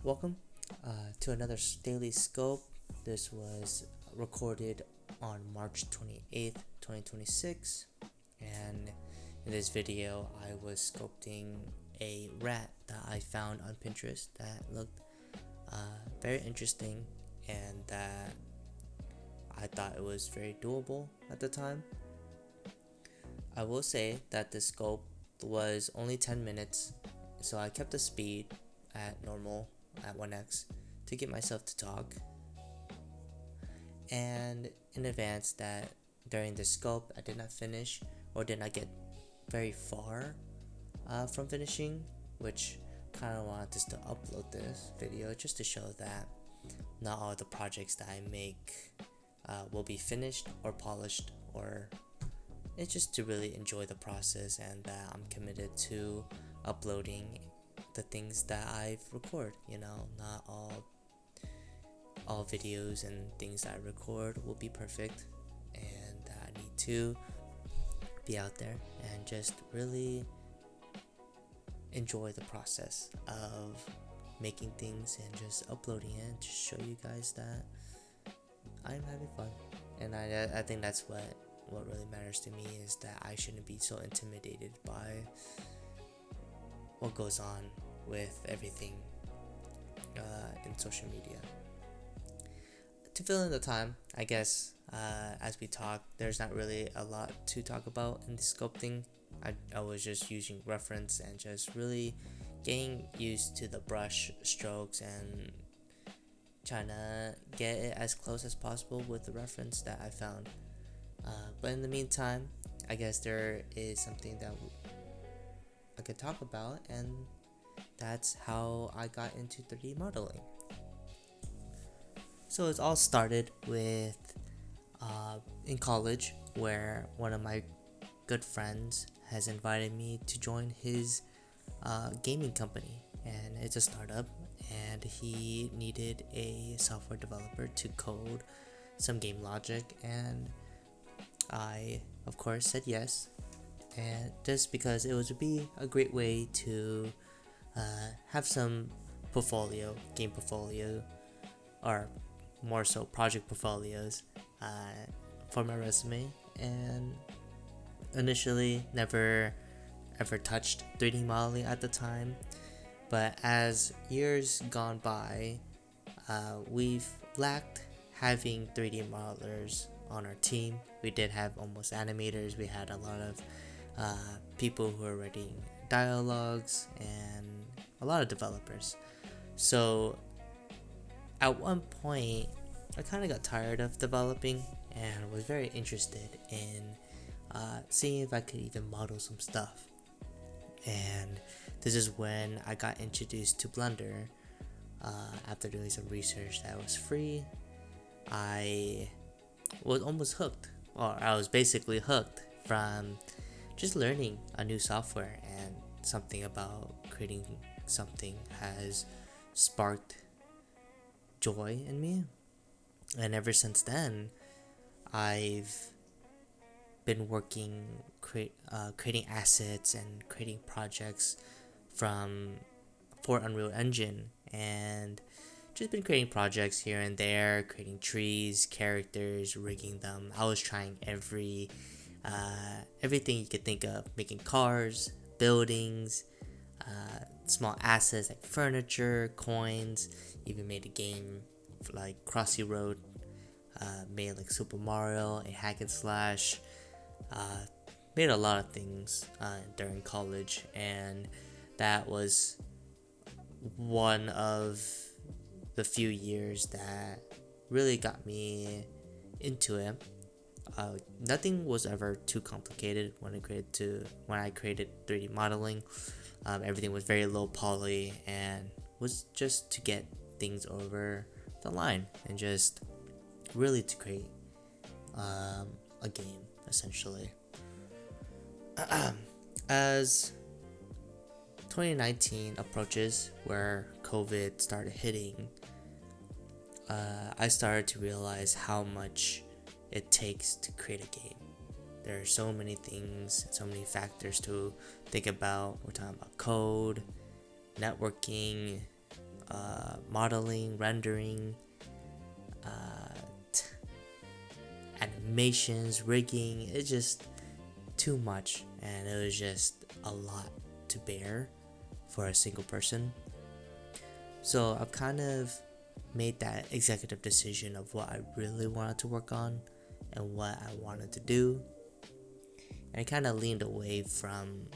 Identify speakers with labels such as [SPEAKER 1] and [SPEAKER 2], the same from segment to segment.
[SPEAKER 1] Welcome to another daily scope. This was recorded on March 28th, 2026, and in this video I was sculpting a rat that I found on Pinterest that looked very interesting and that I thought it was very doable at the time. I will say that the sculpt was only 10 minutes, so I kept the speed at normal at 1x to get myself to talk, and in advance that during the sculpt I did not finish or did not get very far from finishing, which kind of wanted just to upload this video just to show that not all the projects that I make will be finished or polished, or it's just to really enjoy the process and that I'm committed to uploading the things that I've record. Not all videos and things that I record will be perfect, and that I need to be out there and just really enjoy the process of making things and just uploading it and just show you guys that I'm having fun. And I think that's what really matters to me, is that I shouldn't be so intimidated by what goes on with everything in social media. To fill in the time, I guess, as we talk, there's not really a lot to talk about in the sculpting. I was just using reference and just really getting used to the brush strokes and trying to get it as close as possible with the reference that I found. But in the meantime, I guess there is something that I could talk about, and that's how I got into 3D modeling. So it all started with in college, where one of my good friends has invited me to join his gaming company, and it's a startup, and he needed a software developer to code some game logic, and I of course said yes, and just because it would be a great way to have some game portfolio, or more so project portfolios for my resume. And initially never ever touched 3D modeling at the time, but as years gone by, we've lacked having 3D modelers on our team. We did have almost animators, we had a lot of people who are writing dialogues, and a lot of developers. So at one point I kind of got tired of developing and was very interested in seeing if I could even model some stuff. And this is when I got introduced to Blender. After doing some research that was free, I was almost hooked, or I was basically hooked from just learning a new software, and something about creating something has sparked joy in me. And ever since then, I've been working creating assets and creating projects for Unreal Engine, and just been creating projects here and there, creating trees, characters, rigging them. I was trying everything you could think of, making cars, buildings, small assets like furniture, coins. Even made a game like Crossy Road, made like Super Mario, a hack and slash. Made a lot of things during college, and that was one of the few years that really got me into it. Nothing was ever too complicated when I created 3D modeling. Everything was very low poly and was just to get things over the line and just really to create a game, essentially. As 2019 approaches, where COVID started hitting, I started to realize how much it takes to create a game. There are so many things, so many factors to think about. We're talking about code, networking, modeling, rendering, uh, animations, rigging. It's just too much, and it was just a lot to bear for a single person. So I've kind of made that executive decision of what I really wanted to work on and what I wanted to do, and I kind of leaned away from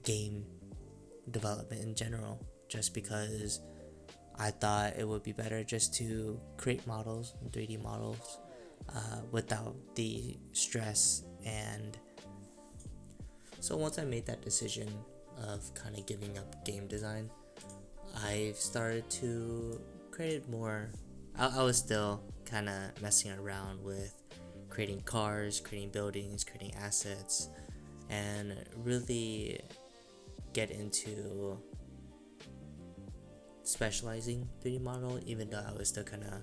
[SPEAKER 1] game development in general, just because I thought it would be better just to create models and 3D models without the stress. And so once I made that decision of kind of giving up game design, I've started to create more. I was still kind of messing around with creating cars, creating buildings, creating assets, and really get into specializing 3D model, even though I was still kind of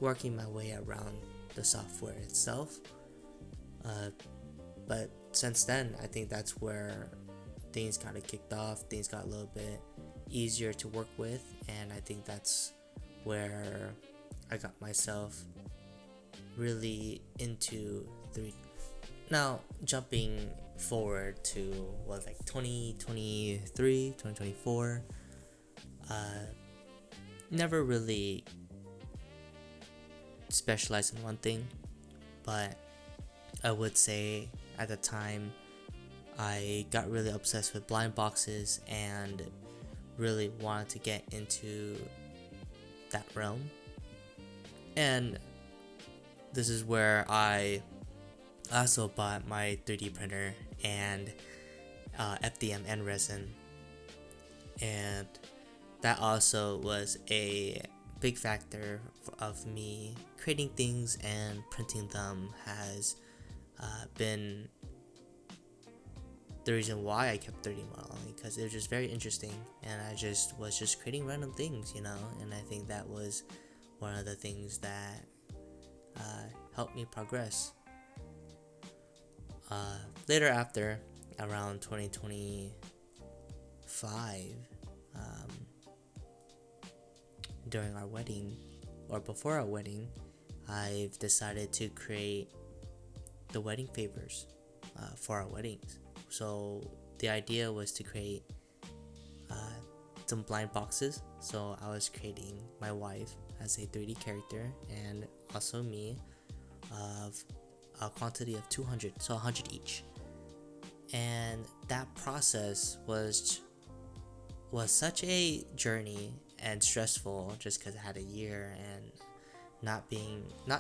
[SPEAKER 1] working my way around the software itself. But since then, I think that's where things kind of kicked off. Things got a little bit easier to work with, and I think that's where I got myself really into 3D. Now, jumping forward to 2023, 2024, never really specialized in one thing, but I would say at the time I got really obsessed with blind boxes and really wanted to get into that realm. And this is where I also bought my 3D printer and FDM and resin, and that also was a big factor of me creating things, and printing them has been the reason why I kept 3D modeling, because it was just very interesting, and I just was just creating random things, and I think that was one of the things that helped me progress. Later, after around 2025, during our wedding, or before our wedding, I've decided to create the wedding favors for our weddings. So the idea was to create some blind boxes. So I was creating my wife as a 3D character, and also me, of a quantity of 200, so 100 each. And that process was such a journey and stressful, just because I had a year, and not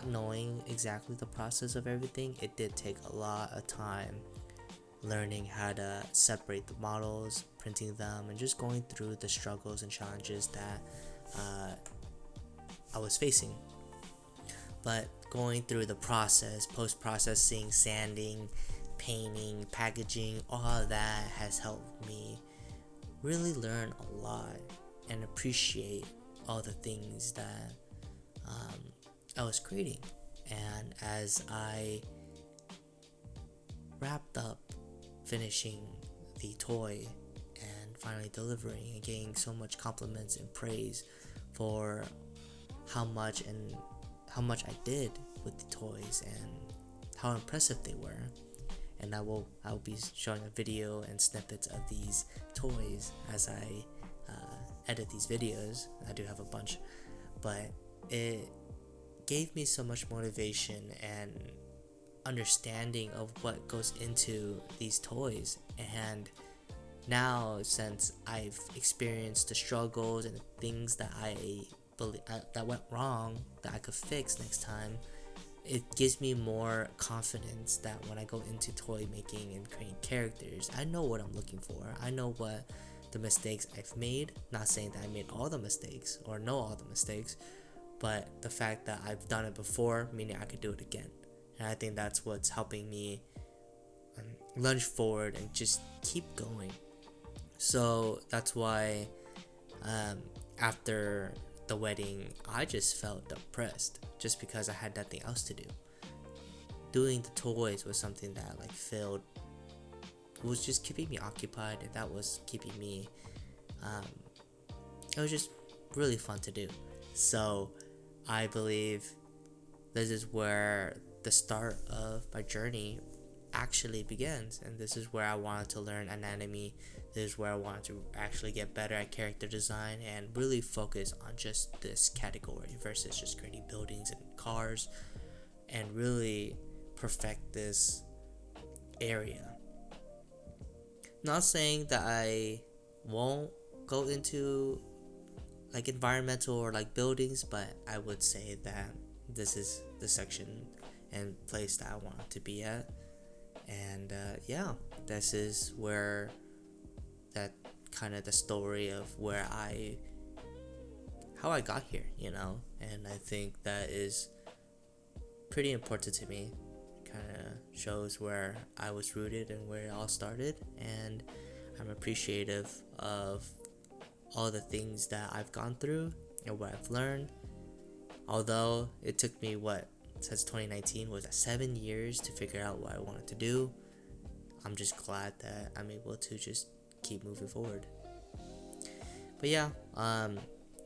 [SPEAKER 1] knowing exactly the process of everything. It did take a lot of time learning how to separate the models, printing them, and just going through the struggles and challenges that I was facing. But going through the process, post-processing, sanding, painting, packaging, all of that has helped me really learn a lot and appreciate all the things that I was creating. And as I wrapped up finishing the toy and finally delivering and getting so much compliments and praise for how much I did with the toys and how impressive they were. And I will be showing a video and snippets of these toys as I edit these videos. I do have a bunch, but it gave me so much motivation and understanding of what goes into these toys. And now, since I've experienced the struggles and the things that I believe that went wrong that I could fix next time, it gives me more confidence that when I go into toy making and creating characters, I know what I'm looking for. I know what the mistakes I've made. Not saying that I made all the mistakes or know all the mistakes, but the fact that I've done it before, meaning I could do it again. And I think that's what's helping me lunge forward and just keep going. So that's why after the wedding, I just felt depressed just because I had nothing else to do. Doing the toys was something that filled was just keeping me occupied, and that was keeping me it was just really fun to do. So I believe this is where the start of my journey actually begins, and this is where I wanted to learn anatomy. This is where I wanted to actually get better at character design and really focus on just this category versus just creating buildings and cars, and really perfect this area. Not saying that I won't go into like environmental or like buildings, but I would say that this is the section and place that I want to be at. And yeah, this is where that kind of the story of how I got here, you know. And I think that is pretty important to me. Kind of shows where I was rooted and where it all started, and I'm appreciative of all the things that I've gone through and what I've learned. Although it took me since 2019 was 7 years to figure out what I wanted to do, I'm just glad that I'm able to just keep moving forward. But yeah,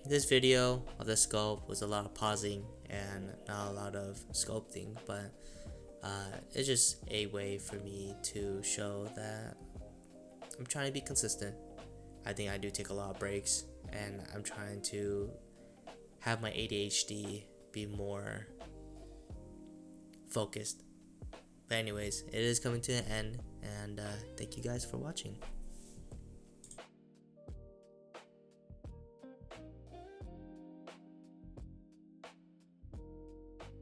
[SPEAKER 1] this video of the sculpt was a lot of pausing and not a lot of sculpting, but it's just a way for me to show that I'm trying to be consistent. I think I do take a lot of breaks, and I'm trying to have my ADHD be more focused. But anyways, it is coming to an end, and thank you guys for watching.